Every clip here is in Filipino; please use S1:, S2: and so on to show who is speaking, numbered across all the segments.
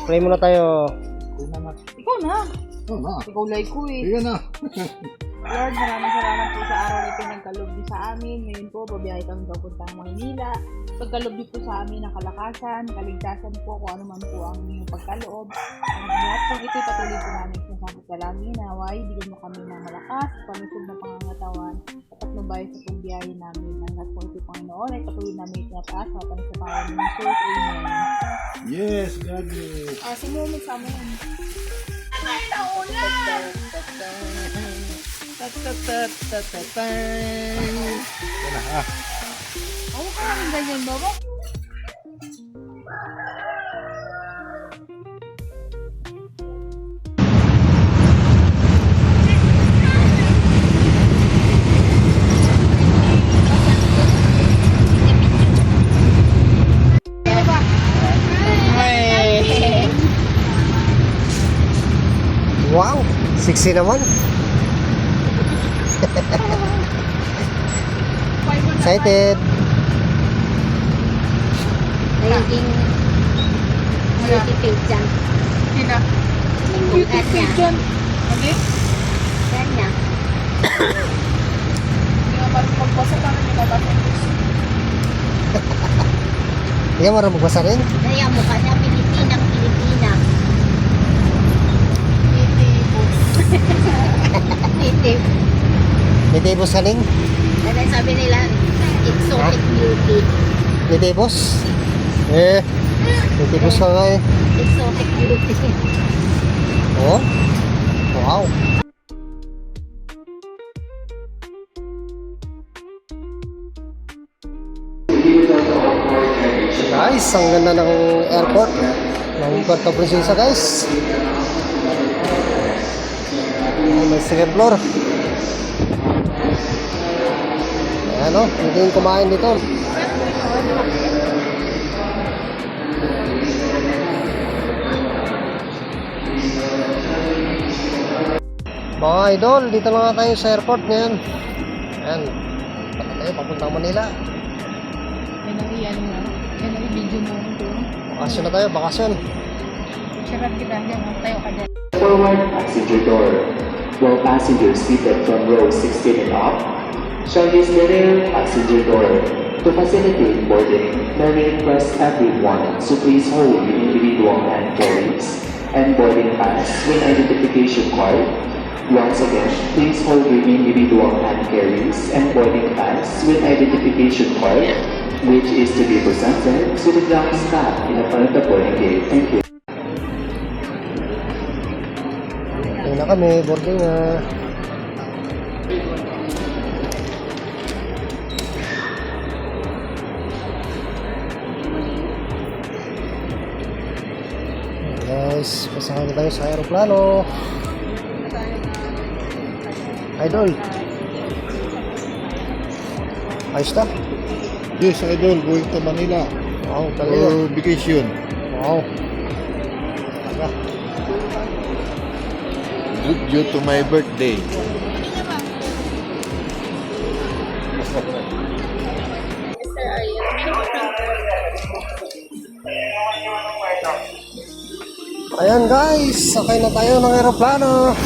S1: Pray muna tayo.
S2: Ikaw na.
S3: Oo na.
S2: Ikaw like ko eh.
S3: Ayan na.
S2: Lord, maraming salamat po sa araw na pinagkalob niyo sa amin. Ngayon po, babiyahe kami papuntang Maynila. Pagkalob niyo po sa amin ng kalakasan, kaligtasan po kung ano man po ang inyong pagkaloob. Ang lahat po ito'y patuloy po namin sa sabot kalangin. Naway, bigyan mo kami ng malakas, palusog na pangangatawan, at patnubay sa pagbiyahe namin. Ang lahat po ito'y Panginoon ay patuloy namin itinataas sa ating sa pangalan ng Jesus. Amen.
S3: Yes, God bless.
S2: Sumumit sa amin. Ay, naulan!
S3: Yan na ha.
S2: Ako ka namin ganyan, baba.
S1: Wow, sexy naman. Excited.
S4: Naging beauty page dyan.
S2: Sina?
S4: Yung
S2: Beauty
S4: bukat niya.
S2: pageant. Okay?
S4: Yan niya.
S2: Hindi nga parang magpasa pa rin yung nabasa.
S1: Hindi ka marunong magbasa rin?
S4: Kaya mukha niya Pilipinang Pilipina. Native.
S1: May tibos ka rin?
S4: Kaya sabi nila, exotic beauty.
S1: May tibos? May tibos ka nga eh.
S4: Exotic beauty.
S1: Oh? Wow. Guys, ang ganda ng airport ng Puerto Princesa, guys. Oh, may second floor. Ayan o, pwede yung kumain dito. Mga idol, dito na nga tayo sa airport ngayon. Ayan, punta tayo papuntang Manila.
S2: Yan ang iyan mo. Yan ang i-video mo.
S1: Bakasyon na tayo, bakasyon.
S2: Picturean kita. Yan, tayo ka dyan.
S5: Forward passenger door. While passengers seated from row 16 and up shall use the rear passenger door. To facilitate boarding, may request everyone to please hold the individual hand carries and boarding pass with identification card. Once again, please hold your individual hand carries and boarding pass with identification card, which is to be presented to the ground staff in the front of the boarding gate. Thank you.
S1: Ayun na kami, boarding na. Guys, pasakay na tayo sa aeroplano. Idol. Ayos na?
S3: Yes, idol, going to Manila
S1: Wow, talaga.
S3: for vacation.
S1: Wow. Talaga.
S3: Due to my birthday.
S1: Ayan guys, sakay na tayo ng aeroplano.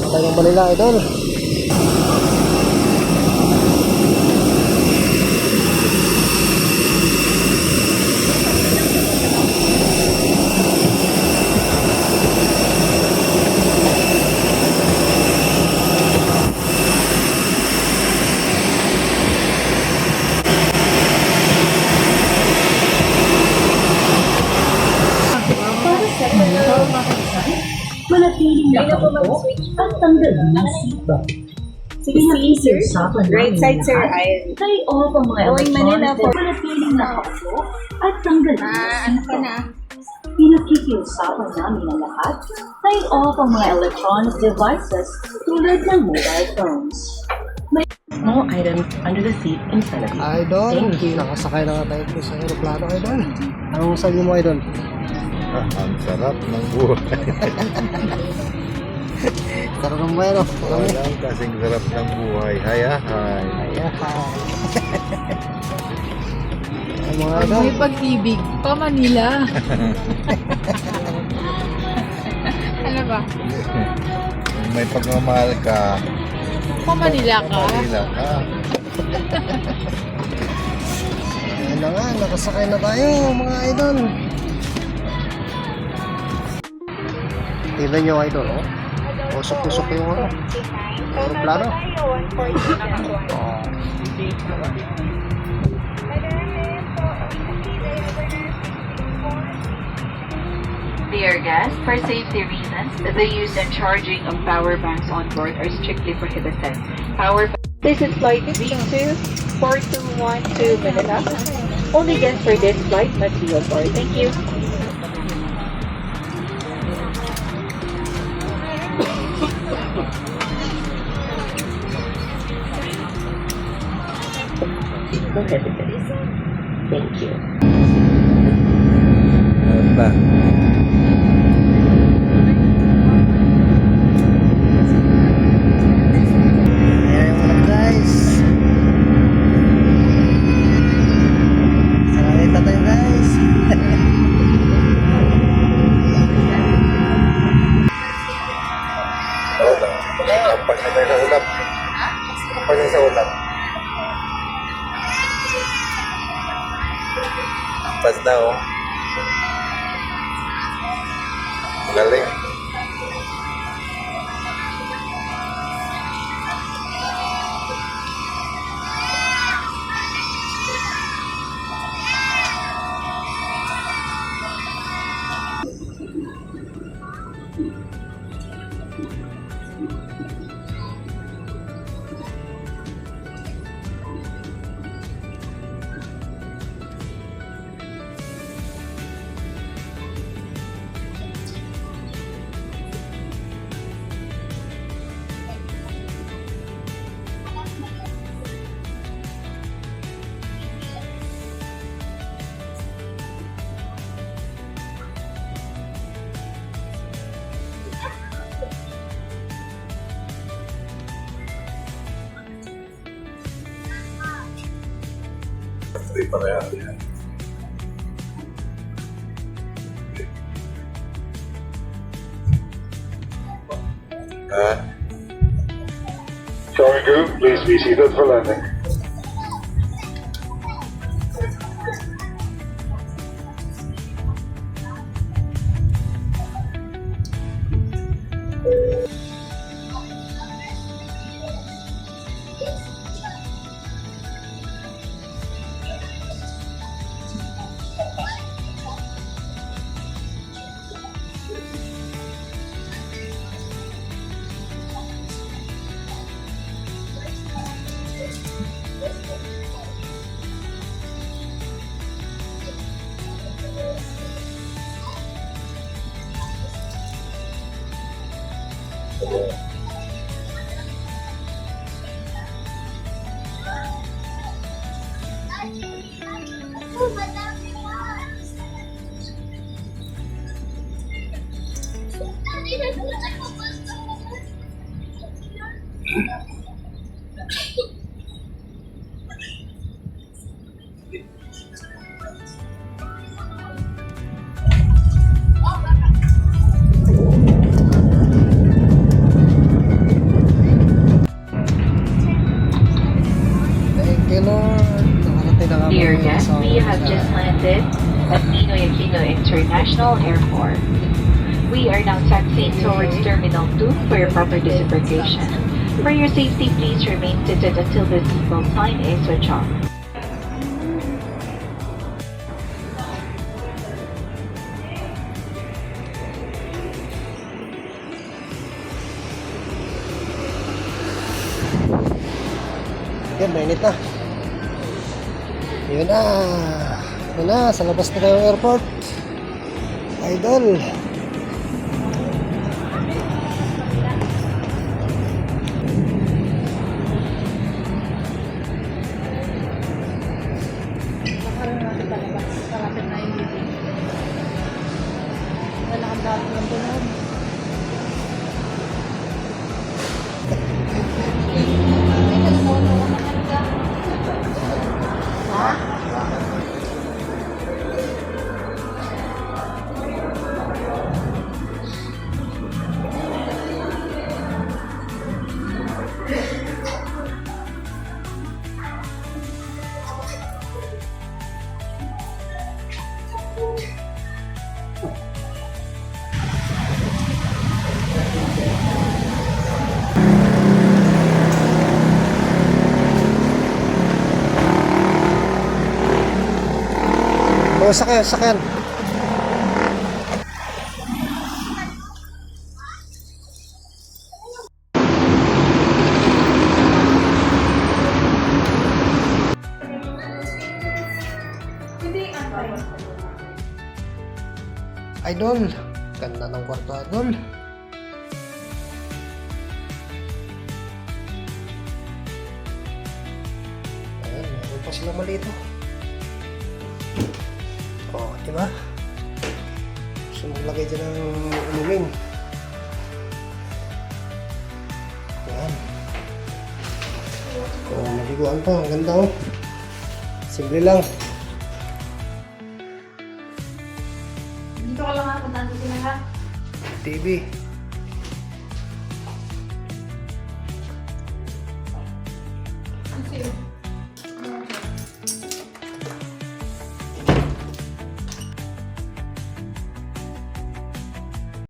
S1: Tayo ng Manila, idol.
S6: Manatiling nakaupo at tanggalin ang seatbelt. Sige na, sir.
S2: Right side, sir. Ay,
S6: Tie off ang mga
S2: Going Manila po.
S6: Manatiling nakaupo at tanggalin ang
S2: ano ka
S6: seatbelt.
S2: na?
S6: Pinakikiusapan namin ang lahat. Tie off ang mga electronic devices tulad ng mobile phones.
S7: Small items under the seat in front of you.
S1: Idol,
S7: Thank you.
S1: nakasakay na nga tayo po sa aeroplano, idol. Anong sabi mo, idol?
S3: Ang sarap ng buhay.
S1: Sarap ng buhay, no?
S3: Walang kasing sarap ng buhay. Hay, hay.
S1: Ayan.
S2: Pag
S1: idol.
S2: may pag-ibig, pa Manila. Ano ba?
S3: Kung may pagmamahal ka,
S2: Pa Manila ka.
S3: Manila ka.
S1: Ayan na nga, nakasakay na tayo mga idol. Tignan nyo idol, oh. Usok-usok yung ano. Aeroplano. Oh.
S8: Dear guests, for safety reasons, the use and charging of power banks on board are strictly prohibited. This is flight V2-4212 to Manila. Only guests for this flight must be aboard. Thank you.
S7: Prohibited. Thank you.
S3: Wala.
S1: Ayan yung mga guys. Sarangita tayo guys.
S3: Kapag na tayo sa ulap. Kapag na sa ulap. Pas na oh. Galing. Hindi pa kaya yan.
S9: Sorry group, please be seated for landing.
S1: Thank you Lord. Nakarating na kami
S8: Dear guests,
S1: sa-
S8: we have just landed at Ninoy Aquino International Airport. We are now taxiing towards Terminal 2 for your proper disembarkation. For your safety, please remain seated until the seatbelt sign is switched off.
S1: Yan, mainit na. Yun na. Yun na, sa labas na tayo ng airport. Idol.
S2: Kalapit na yung bibig. Wala kang dami ng tulog.
S1: Oo, sakyan, sakyan. Idol, ganda ng kwarto, Idol. Ayan, meron pa sila malito. Oh, diba? Gusto mong lagay dyan ng inumin. Ayan. Oh, maliguan pa. Ang ganda, oh. Simple lang.
S2: Dito ka lang ha, puntahan ko sila ha.
S1: TV.
S2: Ang sa'yo.